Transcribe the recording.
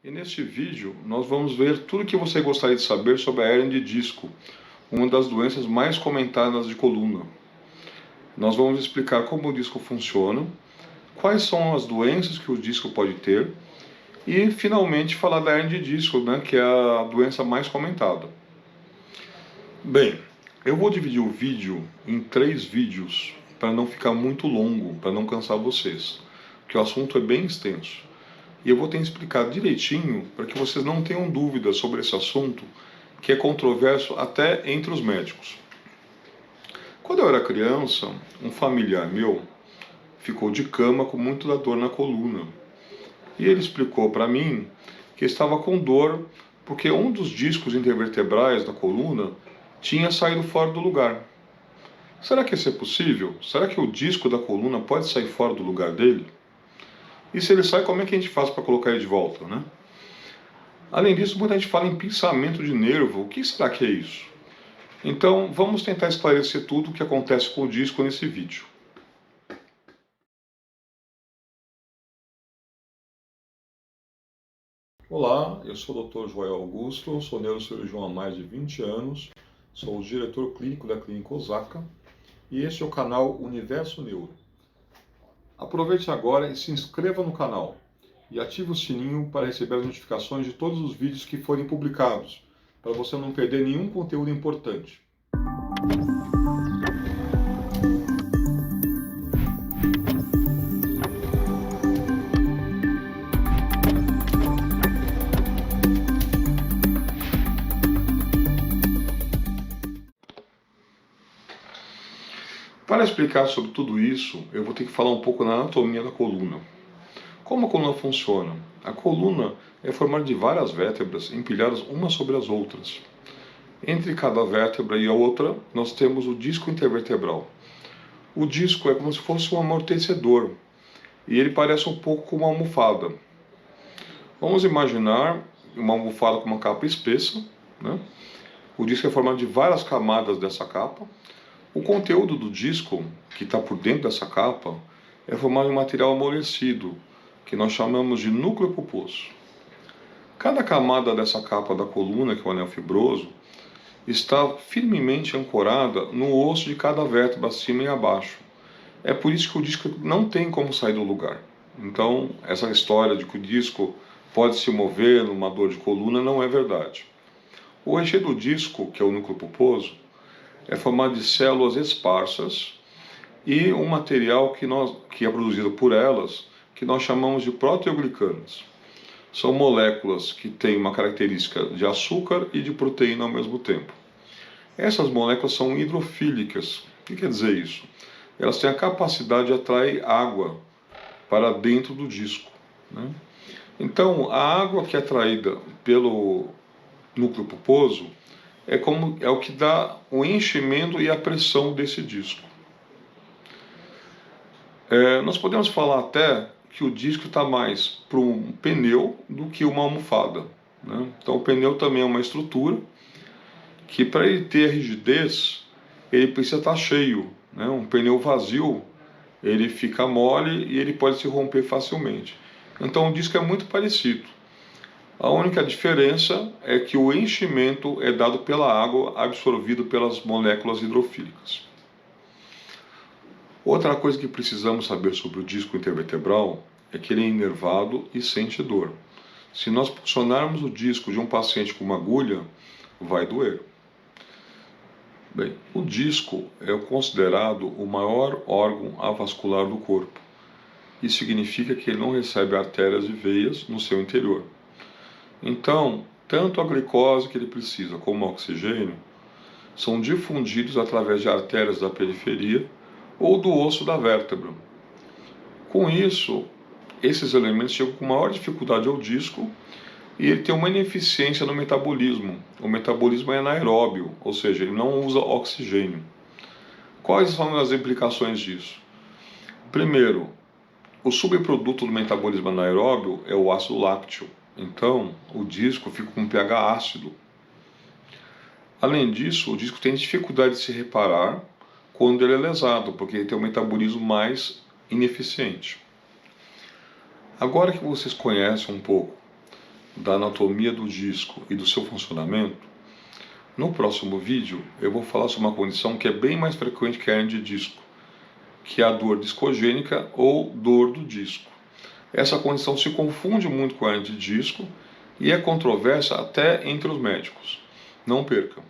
E neste vídeo nós vamos ver tudo o que você gostaria de saber sobre a hérnia de disco, uma das doenças mais comentadas de coluna. Nós vamos explicar como o disco funciona, quais são as doenças que o disco pode ter e finalmente falar da hérnia de disco, que é a doença mais comentada. Bem, eu vou dividir o vídeo em 3 vídeos para não ficar muito longo, para não cansar vocês, porque o assunto é bem extenso. E eu vou ter que explicar direitinho para que vocês não tenham dúvidas sobre esse assunto, que é controverso até entre os médicos. Quando eu era criança, um familiar meu ficou de cama com muita dor na coluna. E ele explicou para mim que estava com dor porque um dos discos intervertebrais da coluna tinha saído fora do lugar. Será que isso é possível? Será que o disco da coluna pode sair fora do lugar dele? E se ele sai, como é que a gente faz para colocar ele de volta, né? Além disso, muita gente fala em pinçamento de nervo. O que será que é isso? Então, vamos tentar esclarecer tudo o que acontece com o disco nesse vídeo. Olá, eu sou o Dr. Joel Augusto, sou neurocirurgião há mais de 20 anos, sou o diretor clínico da Clínica Osaka e este é o canal Universo Neuro. Aproveite agora e se inscreva no canal e ative o sininho para receber as notificações de todos os vídeos que forem publicados, para você não perder nenhum conteúdo importante. Para explicar sobre tudo isso, eu vou ter que falar um pouco da anatomia da coluna. Como a coluna funciona? A coluna é formada de várias vértebras empilhadas umas sobre as outras. Entre cada vértebra e a outra, nós temos o disco intervertebral. O disco é como se fosse um amortecedor, e ele parece um pouco como uma almofada. Vamos imaginar uma almofada com uma capa espessa, né? O disco é formado de várias camadas dessa capa. O conteúdo do disco, que está por dentro dessa capa, é formado de material amolecido, que nós chamamos de núcleo pulposo. Cada camada dessa capa da coluna, que é o anel fibroso, está firmemente ancorada no osso de cada vértebra, acima e abaixo. É por isso que o disco não tem como sair do lugar. Então, essa história de que o disco pode se mover numa dor de coluna não é verdade. O recheio do disco, que é o núcleo pulposo, é formado de células esparsas e um material que é produzido por elas, que nós chamamos de proteoglicanas. São moléculas que têm uma característica de açúcar e de proteína ao mesmo tempo. Essas moléculas são hidrofílicas. O que quer dizer isso? Elas têm a capacidade de atrair água para dentro do disco, né? Então, a água que é atraída pelo núcleo pulposo é o que dá o enchimento e a pressão desse disco. Nós podemos falar até que o disco está mais para um pneu do que uma almofada, né? Então o pneu também é uma estrutura que, para ele ter rigidez, ele precisa estar cheio, né? Um pneu vazio, ele fica mole e ele pode se romper facilmente. Então o disco é muito parecido. A única diferença é que o enchimento é dado pela água absorvido pelas moléculas hidrofílicas. Outra coisa que precisamos saber sobre o disco intervertebral é que ele é inervado e sente dor. Se nós pressionarmos o disco de um paciente com uma agulha, vai doer. Bem, o disco é considerado o maior órgão avascular do corpo. Isso significa que ele não recebe artérias e veias no seu interior. Então, tanto a glicose que ele precisa como o oxigênio são difundidos através de artérias da periferia ou do osso da vértebra. Com isso, esses elementos chegam com maior dificuldade ao disco e ele tem uma ineficiência no metabolismo. O metabolismo é anaeróbio, ou seja, ele não usa oxigênio. Quais são as implicações disso? Primeiro, o subproduto do metabolismo anaeróbio é o ácido lácteo. Então, o disco fica com um pH ácido. Além disso, o disco tem dificuldade de se reparar quando ele é lesado, porque ele tem um metabolismo mais ineficiente. Agora que vocês conhecem um pouco da anatomia do disco e do seu funcionamento, no próximo vídeo eu vou falar sobre uma condição que é bem mais frequente que a hernia de disco, que é a dor discogênica ou dor do disco. Essa condição se confunde muito com a hernia de disco e é controversa até entre os médicos. Não percam!